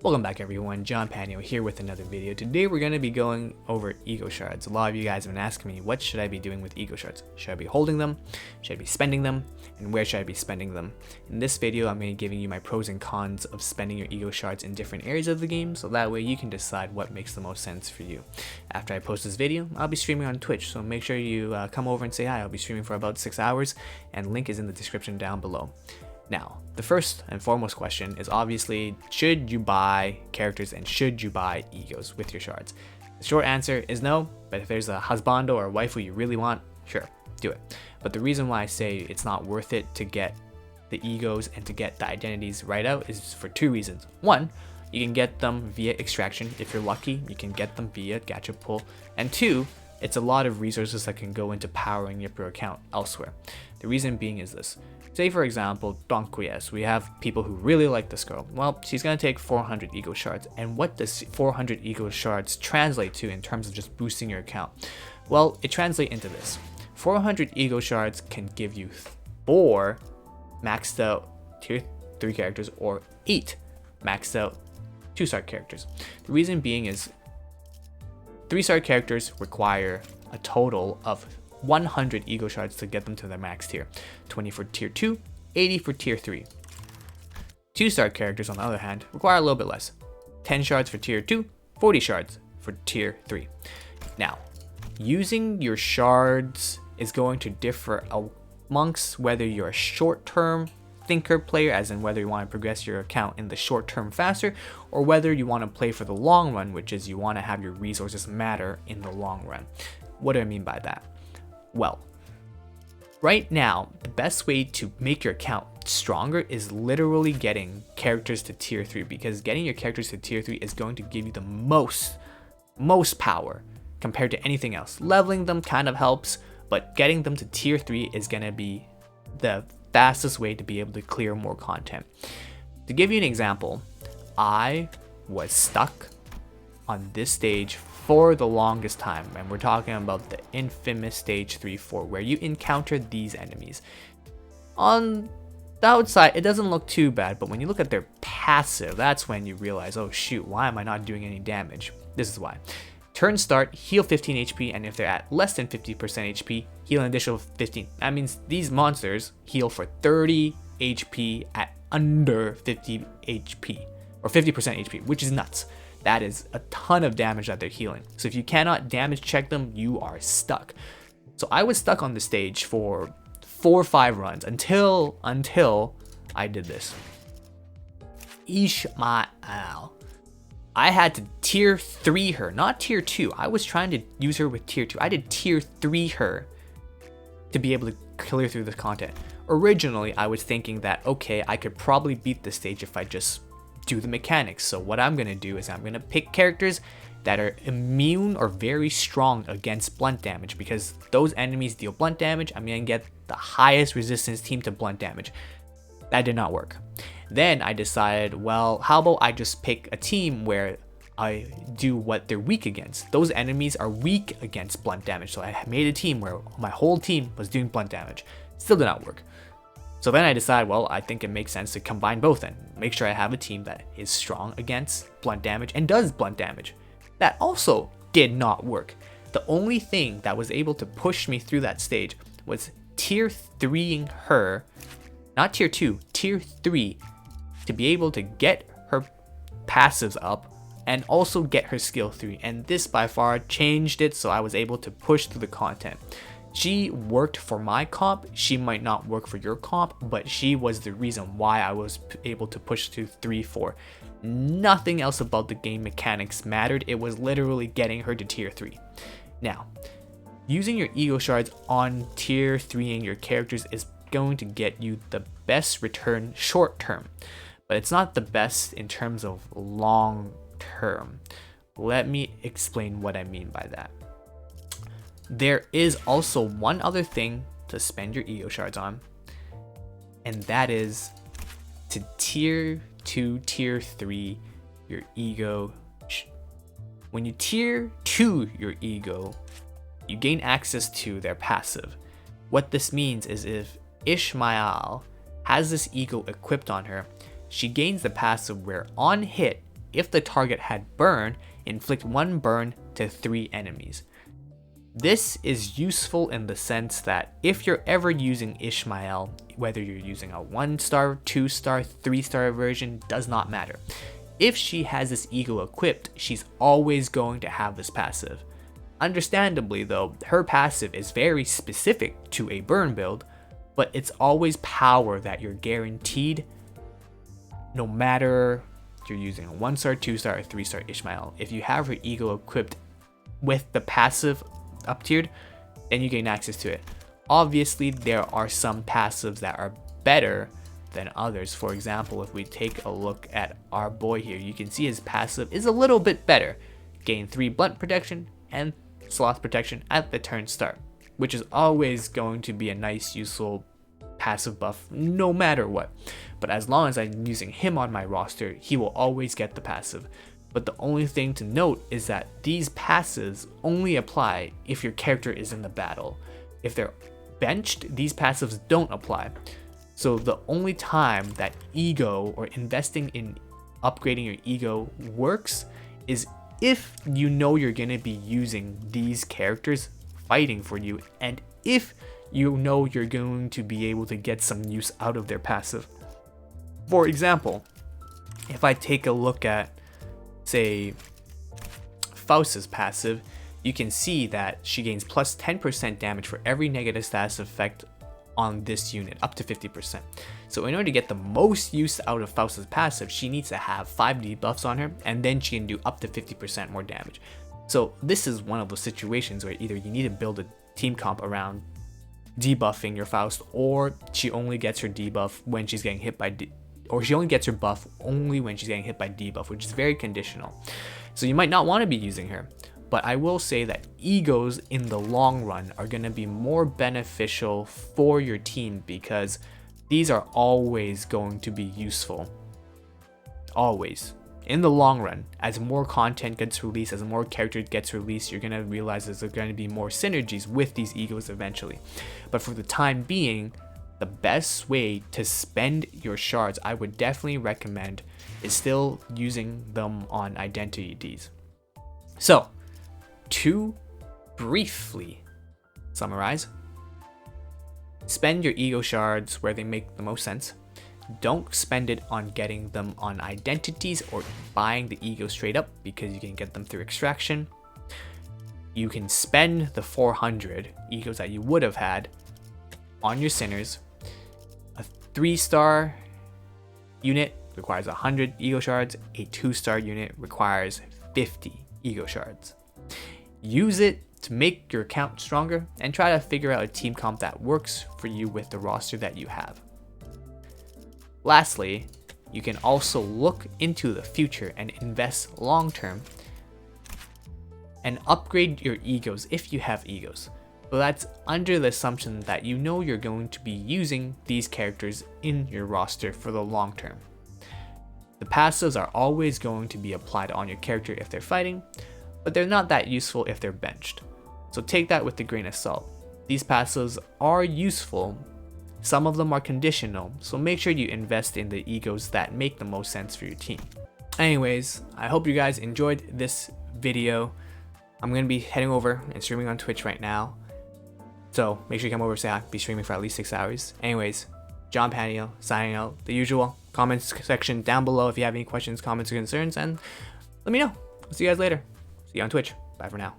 Welcome back everyone, John Panio here with another video. Today we're going to be going over ego shards. A lot of you guys have been asking me, what should I be doing with ego shards? Should I be holding them? Should I be spending them? And where should I be spending them? In this video I'm going to be giving you my pros and cons of spending your ego shards in different areas of the game, so that way you can decide what makes the most sense for you. After I post this video, I'll be streaming on Twitch, so make sure you come over and say hi. I'll be streaming for about 6 hours, and link is in the description down below. Now, the first and foremost question is obviously, should you buy characters and should you buy egos with your shards? The short answer is no, but if there's a husbando or a waifu you really want, sure, do it. But the reason why I say it's not worth it to get the egos and to get the identities right out is for two reasons. One, you can get them via extraction. If you're lucky, you can get them via gacha pull. And two, it's a lot of resources that can go into powering up your account elsewhere. The reason being is this. Say for example, Donquies, we have people who really like this girl. Well, she's going to take 400 ego shards. And what does 400 ego shards translate to in terms of just boosting your account? Well, it translates into this. 400 ego shards can give you 4 maxed out tier 3 characters or 8 maxed out 2-star characters. The reason being is 3-star characters require a total of 100 ego shards to get them to their max tier. 20 for tier 2, 80 for tier 3. 2-star characters on the other hand require a little bit less. 10 shards for tier 2, 40 shards for tier 3. Now, using your shards is going to differ amongst whether you're a short-term thinker player, as in whether you want to progress your account in the short term faster, or whether you want to play for the long run, which is you want to have your resources matter in the long run. What do I mean by that? Well, right now, the best way to make your account stronger is literally getting characters to tier 3, because getting your characters to tier 3 is going to give you the most power compared to anything else. Leveling them kind of helps, but getting them to tier 3 is going to be the fastest way to be able to clear more content. To give you an example, I was stuck on this stage for the longest time, and we're talking about the infamous stage 3-4 where you encounter these enemies. On the outside it doesn't look too bad, but when you look at their passive, that's when you realize, oh shoot, why am I not doing any damage? This is why. Turn start, heal 15 HP, and if they're at less than 50% HP, heal an additional 15. That means these monsters heal for 30 HP at under 50 HP or 50% HP, which is nuts. That is a ton of damage that they're healing. So if you cannot damage check them, you are stuck. So I was stuck on the stage for 4 or 5 runs until I did this. Ishmael. I had to tier 3 her, not tier 2. I was trying to use her with tier 2. I did tier 3 her to be able to clear through the content. Originally, I was thinking that, okay, I could probably beat this stage if I just do the mechanics. So what I'm gonna do is I'm gonna pick characters that are immune or very strong against blunt damage, because those enemies deal blunt damage. I'm gonna get the highest resistance team to blunt damage. That did not work. Then I decided, well, how about I just pick a team where I do what they're weak against. Those enemies are weak against blunt damage, so I made a team where my whole team was doing blunt damage. Still did not work. So then I decided, well, I think it makes sense to combine both and make sure I have a team that is strong against blunt damage and does blunt damage. That also did not work. The only thing that was able to push me through that stage was tier 3ing her, not tier 2, tier 3, to be able to get her passives up and also get her skill 3. And this by far changed it, so I was able to push through the content. She worked for my comp, she might not work for your comp, but she was the reason why I was able to push to 3-4. Nothing else about the game mechanics mattered, it was literally getting her to tier 3. Now, using your ego shards on tier 3ing your characters is going to get you the best return short term, but it's not the best in terms of long term. Let me explain what I mean by that. There is also one other thing to spend your ego shards on, and that is to tier 2, tier 3 your ego. When you tier 2 your ego, you gain access to their passive. What this means is if Ishmael has this ego equipped on her, she gains the passive where on hit if the target had burn, inflict 1 burn to 3 enemies. This is useful in the sense that if you're ever using Ishmael, whether you're using a 1-star, 2-star, 3-star version, does not matter. If she has this ego equipped, she's always going to have this passive. Understandably though, her passive is very specific to a burn build, but it's always power that you're guaranteed no matter if you're using a 1-star, 2-star, or 3-star Ishmael. If you have her ego equipped with the passive up tiered, then you gain access to it. Obviously, there are some passives that are better than others. For example, if we take a look at our boy here, you can see his passive is a little bit better. Gain 3 blunt protection and sloth protection at the turn start, which is always going to be a nice, useful passive buff no matter what. But as long as I'm using him on my roster, he will always get the passive. But the only thing to note is that these passives only apply if your character is in the battle. If they're benched, these passives don't apply. So the only time that ego or investing in upgrading your ego works is if you know you're going to be using these characters fighting for you, and if you know you're going to be able to get some use out of their passive. For example, if I take a look at, say, Faust's passive, you can see that she gains plus 10% damage for every negative status effect on this unit, up to 50%. So in order to get the most use out of Faust's passive, she needs to have 5 debuffs on her, and then she can do up to 50% more damage. So this is one of those situations where either you need to build a team comp around debuffing your Faust, or she only gets her debuff when she's getting hit by or she only gets her buff only when she's getting hit by debuff, which is very conditional. So you might not want to be using her, but I will say that egos in the long run are going to be more beneficial for your team because these are always going to be useful. Always. In the long run, as more content gets released, as more character gets released, you're going to realize there's going to be more synergies with these egos eventually. But for the time being, the best way to spend your shards, I would definitely recommend, is still using them on identity Ds. So, to briefly summarize, spend your ego shards where they make the most sense. Don't spend it on getting them on identities or buying the ego straight up because you can get them through extraction. You can spend the 400 egos that you would have had on your sinners. A 3-star unit requires 100 ego shards. A 2-star unit requires 50 ego shards. Use it to make your account stronger and try to figure out a team comp that works for you with the roster that you have. Lastly, you can also look into the future and invest long term and upgrade your egos if you have egos. But that's under the assumption that you know you're going to be using these characters in your roster for the long term. The passives are always going to be applied on your character if they're fighting, but they're not that useful if they're benched. So take that with a grain of salt. These passives are useful. Some of them are conditional, so make sure you invest in the egos that make the most sense for your team. Anyways, I hope you guys enjoyed this video. I'm going to be heading over and streaming on Twitch right now, so make sure you come over, say I'll be streaming for at least 6 hours. Anyways, John Panio signing out. The usual comments section down below if you have any questions, comments, or concerns, and let me know. I'll see you guys later. See you on Twitch. Bye for now.